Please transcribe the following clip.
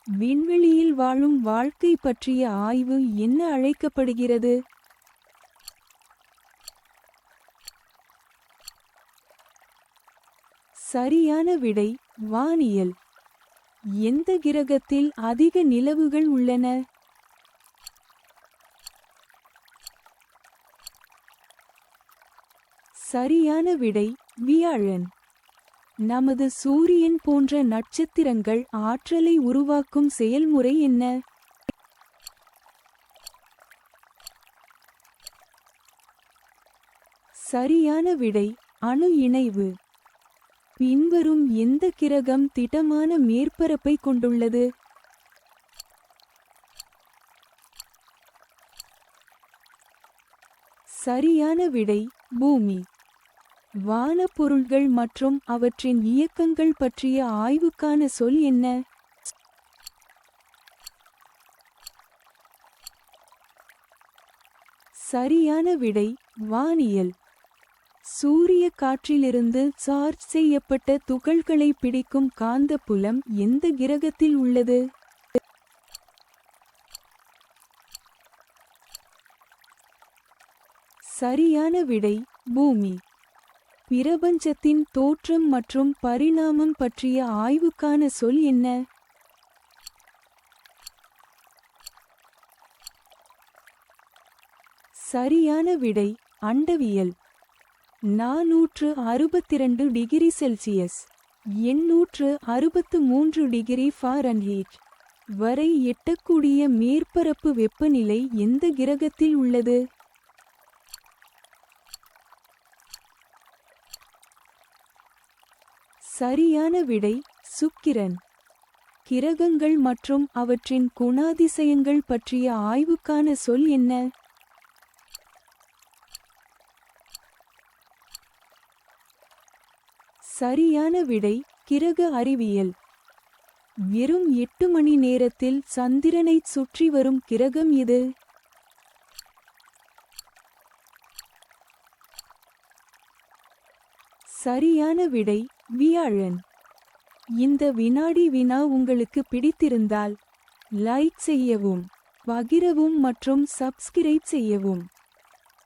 விண்வெளியில் வாழும் வாழ்க்கை பற்றிய ஆய்வு என்ன அழைக்கப்படுகிறது? சரியான விடை வானியல். எந்த கிரகத்தில் அதிக நிலவுகள் உள்ளன? சரியான விடை வியாழன். நமது சூரியன் போன்ற நட்சத்திரங்கள் ஆற்றலை உருவாக்கும் செயல்முறை என்ன? சரியான விடை அணு இணைவு. பின்வரும் எந்த கிரகம் திடமான மேற்பரப்பை கொண்டுள்ளது? சரியான விடை பூமி. வானப்பொருள்கள் மற்றும் அவற்றின் இயக்கங்கள் பற்றிய ஆய்வுக்கான சொல் என்ன? சரியான விடை வானியல். சூரிய காற்றிலிருந்து சார்ஜ் செய்யப்பட்ட துகள்களை பிடிக்கும் காந்தப்புலம் எந்த கிரகத்தில் உள்ளது? சரியான விடை பூமி. பிரபஞ்சத்தின் தோற்றம் மற்றும் பரிணாமம் பற்றிய ஆய்வுக்கான சொல் என்ன? சரியான விடை அண்டவியல். 462 டிகிரி செல்சியஸ் 863 டிகிரி ஃபாரன்ஹீட் வரை எட்டக்கூடிய மேற்பரப்பு வெப்பநிலை எந்த கிரகத்தில் உள்ளது? சரியான விடை சுக்கிரன். கிரகங்கள் மற்றும் அவற்றின் குணாதிசயங்கள் பற்றிய ஆய்வுக்கான சொல் என்ன? சரியான விடை கிரக அறிவியல். வெறும் 8 மணி நேரத்தில் சந்திரனைச் சுற்றி வரும் கிரகம் எது? சரியான விடை வியாழன். இந்த வினாடி வினா உங்களுக்கு பிடித்திருந்தால் லைக் செய்யவும், பகிரவும் மற்றும் சப்ஸ்கிரைப் செய்யவும்.